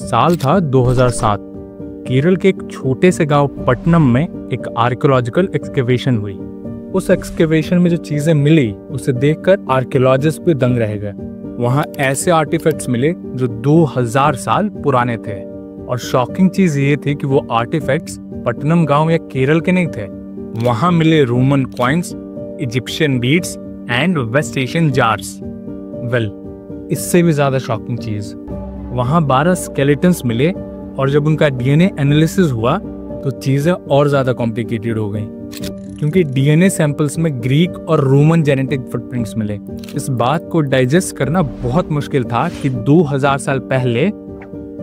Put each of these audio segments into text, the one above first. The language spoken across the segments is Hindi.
साल था 2007। केरल के एक छोटे से गांव पट्टनम में एक आर्कियोलॉजिकल एक्सकेवेशन हुई। उस एक्सकेवेशन में जो चीजें मिली उसे देखकर आर्कियोलॉजिस्ट भी दंग रह गए। वहां ऐसे आर्टिफैक्ट्स मिले जो 2000 साल पुराने थे। और शॉकिंग चीज ये थी कि वो आर्टिफैक्ट्स पट्टनम गांव या केरल के नहीं थे। वहां मिले Roman coins, Egyptian beads and West Asian jars. इससे भी ज्यादा शॉकिंग चीज, वहां 12 स्केलेटन्स मिले और जब उनका डीएनए एनालिसिस हुआ तो चीजें और ज्यादा कॉम्प्लिकेटेड हो गई, क्योंकि डीएनए सैंपल्स में ग्रीक और रोमन जेनेटिक फुटप्रिंट्स मिले। इस बात को डाइजेस्ट करना बहुत मुश्किल था कि 2000 साल पहले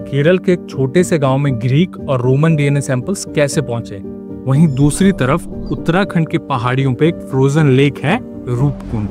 केरल के एक छोटे से गांव में ग्रीक और रोमन डीएनए सैंपल्स कैसे पहुंचे। वहीं दूसरी तरफ उत्तराखंड की पहाड़ियों पे एक फ्रोजन लेक है, रूपकुंड।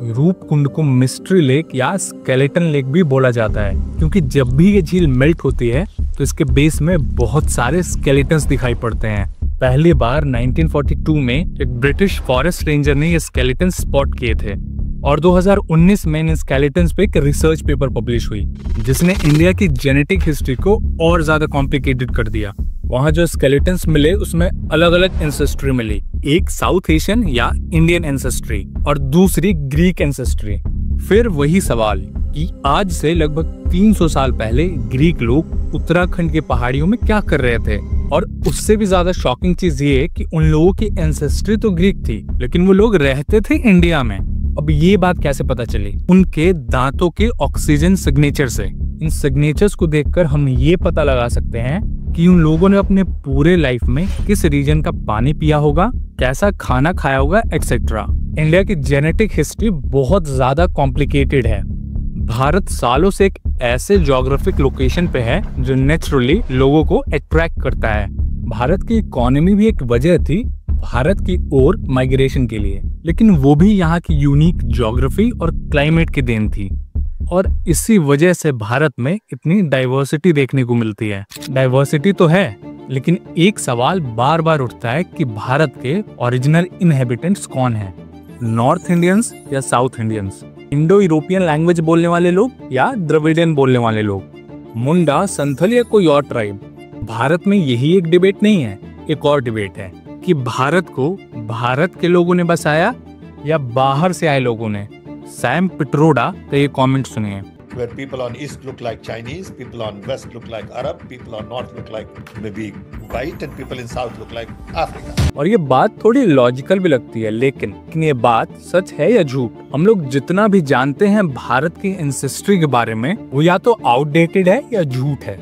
रूपकुंड को मिस्ट्री लेक या स्केलेटन लेक भी बोला जाता है, क्योंकि जब भी ये झील मेल्ट होती है तो इसके बेस में बहुत सारे स्केलेटन्स दिखाई पड़ते हैं। पहली बार 1942 में एक ब्रिटिश फॉरेस्ट रेंजर ने ये स्केलेटन स्पॉट किए थे और 2019 में इन स्केलेटन्स पे एक रिसर्च पेपर पब्लिश हुई, जिसने इंडिया की जेनेटिक हिस्ट्री को और ज्यादा कॉम्प्लिकेटेड कर दिया। वहां जो स्केलेटन्स मिले उसमें अलग अलग एंसेस्ट्री मिली, एक साउथ एशियन या इंडियन एंसेस्ट्री और दूसरी ग्रीक एंसेस्ट्री। फिर वही सवाल कि आज से लगभग 300 साल पहले ग्रीक लोग उत्तराखंड की पहाड़ियों में क्या कर रहे थे। और उससे भी ज्यादा शॉकिंग चीज ये है कि उन लोगों की एंसेस्ट्री तो ग्रीक थी, लेकिन वो लोग रहते थे इंडिया में। अब ये बात कैसे पता चली? उनके दांतों के ऑक्सीजन सिग्नेचर से। इन सिग्नेचर्स को देखकर हम ये पता लगा सकते हैं कि उन लोगों ने अपने पूरे लाइफ में किस रीजन का पानी पिया होगा, कैसा खाना खाया होगा, एक्सेट्रा। इंडिया की जेनेटिक हिस्ट्री बहुत ज्यादा कॉम्प्लिकेटेड है। भारत सालों से एक ऐसे ज्योग्राफिक लोकेशन पे है जो नेचुरली लोगों को अट्रैक्ट करता है। भारत की इकोनॉमी भी एक वजह थी भारत की ओर माइग्रेशन के लिए, लेकिन वो भी यहाँ की यूनिक ज्योग्राफी और क्लाइमेट की देन थी। और इसी वजह से भारत में इतनी डाइवर्सिटी देखने को मिलती है। डाइवर्सिटी तो है, लेकिन एक सवाल बार बार उठता है कि भारत के ओरिजिनल इनहेबिटेंट्स कौन हैं? नॉर्थ इंडियंस या south Indians? Indo European language बोलने वाले लोग या द्रविडियन बोलने वाले लोग? मुंडा, संथल या कोई और ट्राइब? भारत में यही एक डिबेट नहीं है, एक और डिबेट है कि भारत को भारत के लोगों ने बसाया या बाहर से आए लोगों ने। सैम पिट्रोडा का ये कमेंट सुनिए। Where people on east look like Chinese, people on west look like Arab, people on north look like maybe white, and people in south look like Africa. और ये बात थोड़ी लॉजिकल भी लगती है, लेकिन ये बात सच है या झूठ? हम लोग जितना भी जानते हैं भारत की एंसेस्ट्री के बारे में, वो या तो आउटडेटेड है या झूठ है।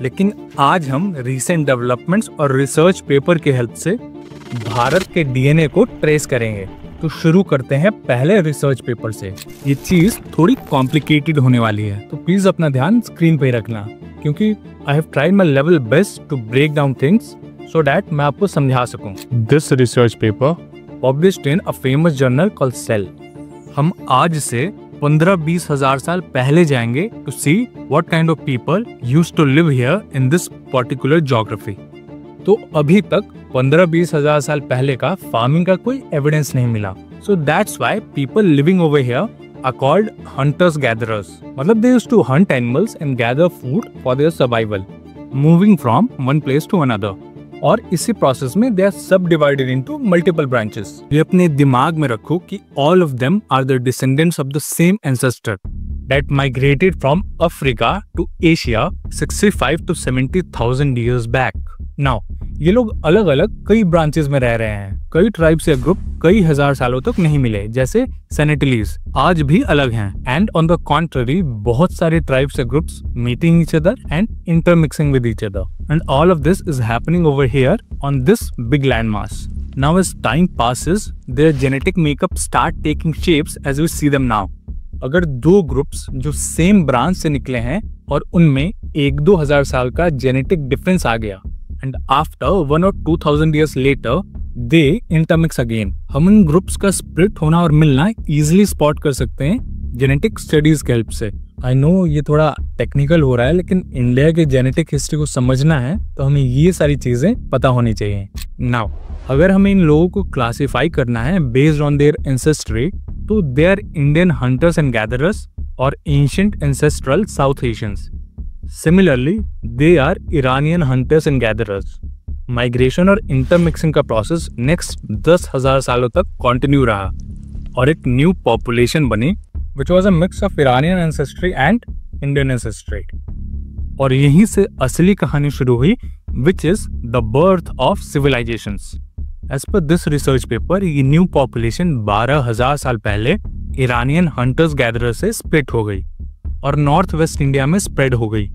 लेकिन आज हम रिसेंट डेवलपमेंट्स और रिसर्च पेपर की हेल्प से भारत के डीएनए को ट्रेस करेंगे। तो शुरू करते हैं पहले रिसर्च पेपर से। ये चीज थोड़ी कॉम्प्लिकेटेड होने वाली है, तो प्लीज अपना ध्यान स्क्रीन पे रखना, क्योंकि I have tried my level best to break down things so that मैं आपको समझा सकूं। This research paper published in a famous journal called Cell. हम आज से 15-20 हजार साल पहले जाएंगे to see what kind of people used to live here in this particular geography. तो अभी तक 15-20 हजार साल पहले का फार्मिंग का कोई एविडेंस नहीं मिला। So that's why people living over here are called hunters gatherers. मतलब they used to hunt animals and gather food for their survival, moving from one place to another. और इसी प्रोसेस में they are subdivided into multiple branches. ये अपने दिमाग में रखो कि all of them are the descendants of the same ancestor that migrated from Africa to Asia 65 to 70,000 years back. Now, ये लोग अलग अलग कई ब्रांचेस में रह रहे हैं। कई ट्राइब्स या ग्रुप कई हजार सालों तक नहीं मिले, जैसे सेनेटिलीज आज भी अलग हैं। एंड ऑन द कॉन्ट्ररी बहुत सारे ट्राइब्स या groups meeting each other and intermixing with each other. And all of this is happening over here on this big land mass. Now as time passes, their genetic makeup start taking shapes as we see them now. अगर दो ग्रुप्स जो सेम ब्रांच से निकले हैं और उनमें 1-2 हजार साल का जेनेटिक डिफरेंस आ गया, and after 1 or 2,000 years later they intermix again, हम इन ग्रुप्स का स्प्लिट होना और मिलना इजीली स्पॉट कर सकते हैं जेनेटिक स्टडीज के हेल्प से। आई नो ये थोड़ा टेक्निकल हो रहा है, लेकिन इंडिया के जेनेटिक हिस्ट्री को समझना है तो हमें ये सारी चीजें पता होनी चाहिए। नाउ अगर हमें इन लोगों को क्लासिफाई करना है बेस्ड ऑन देयर एंसेस्ट्री, तो they are Indian hunters and gatherers और ancient ancestral South Asians. Similarly they are Iranian hunters and gatherers. Migration और इंटरमिक्सिंग का प्रोसेस नेक्स्ट 10,000 सालों तक कंटिन्यू रहा और एक न्यू पॉपुलेशन बनी which was a mix of Iranian ancestry and Indian ancestry. और यहीं से असली कहानी शुरू हुई which is the birth of civilizations. As per this research paper ये न्यू पॉपुलेशन 12,000 साल पहले इरानियन हंटर्स गैदरर्स से स्प्लिट हो गई और नॉर्थ वेस्ट इंडिया में स्प्रेड हो गई।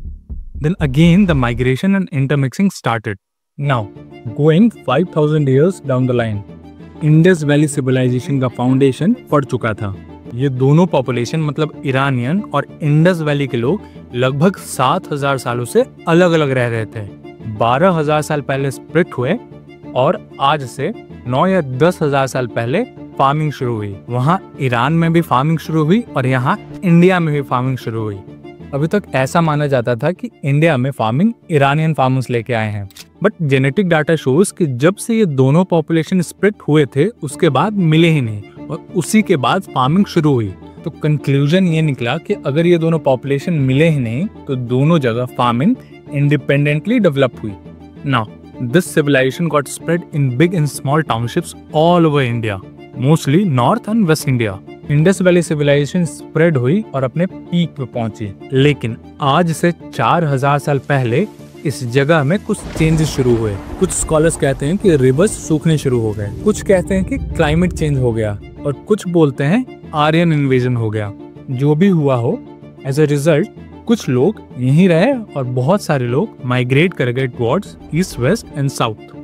Then again the migration and intermixing started. Now going 5,000 years down the line, Indus valley civilisation का फाउंडेशन पड़ चुका था। ये दोनों पॉपुलेशन मतलब ईरानियन और इंडस वैली के लोग लगभग 7,000 सालों से अलग अलग रह रहे थे। 12,000 साल पहले स्प्लिट हुए और आज से 9 या 10,000 साल पहले फार्मिंग शुरू हुई। वहाँ ईरान में भी फार्मिंग शुरू हुई और यहाँ इंडिया में भी फार्मिंग शुरू हुई। अभी तक ऐसा माना जाता था कि इंडिया में फार्मिंग ईरानियन फार्मर्स लेके आए हैं, बट जेनेटिक डाटा शोज कि जब से ये दोनों पॉपुलेशन स्प्लिट हुए थे उसके बाद मिले ही नहीं और उसी के बाद फार्मिंग शुरू हुई। तो कंक्लूजन ये निकला कि अगर ये दोनों पॉपुलेशन मिले ही नहीं तो दोनों जगह फार्मिंग इंडिपेंडेंटली डेवलप हुई। Now this civilization got spread in big and small townships all over India, mostly north and west India. Indus valley civilization spread हुई और अपने पीक पे पहुंची, लेकिन आज से 4,000 साल पहले इस जगह में कुछ चेंजेस शुरू हुए। कुछ स्कॉलर्स कहते हैं कि रिवर्स सूखने शुरू हो गए, कुछ कहते हैं कि क्लाइमेट चेंज हो गया और कुछ बोलते हैं आर्यन इन्वेजन हो गया। जो भी हुआ हो, एज अ रिजल्ट कुछ लोग यहीं रहे और बहुत सारे लोग माइग्रेट कर गए towards east, west and south.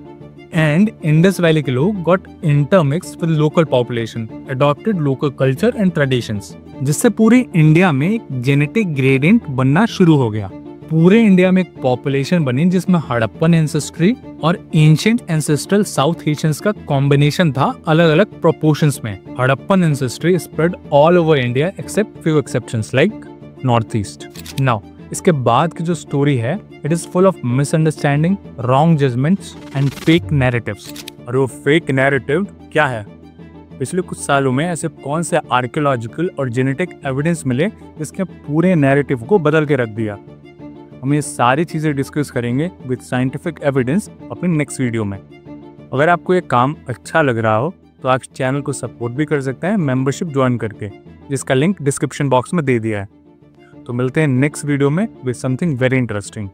And Indus valley के लोग got intermixed with local population, adopted local culture and traditions, जिससे पूरी इंडिया में एक जेनेटिक ग्रेडियंट बनना शुरू हो गया। पूरे इंडिया में एक पॉपुलेशन बनी जिसमें हड़प्पन एंसेस्ट्री और एंशिएंट एंसेस्ट्रल साउथ एशियंस का कॉम्बिनेशन था अलग अलग प्रोपोर्शंस में। Harappan ancestry spread all over India except few exceptions like north east. Now इसके बाद की जो स्टोरी है it is full of misunderstanding, wrong judgments and fake narratives. और वो फेक नैरेटिव क्या है? पिछले कुछ सालों में ऐसे कौन से आर्कियोलॉजिकल और जेनेटिक एविडेंस मिले जिसके पूरे नैरेटिव को बदल के रख दिया? हम ये सारी चीज़ें डिस्कस करेंगे विद साइंटिफिक एविडेंस अपने नेक्स्ट वीडियो में। अगर आपको ये काम अच्छा लग रहा हो तो आप चैनल को सपोर्ट भी कर सकते हैं मेंबरशिप ज्वाइन करके, जिसका लिंक डिस्क्रिप्शन बॉक्स में दे दिया है। तो मिलते हैं नेक्स्ट वीडियो में विद समथिंग वेरी इंटरेस्टिंग।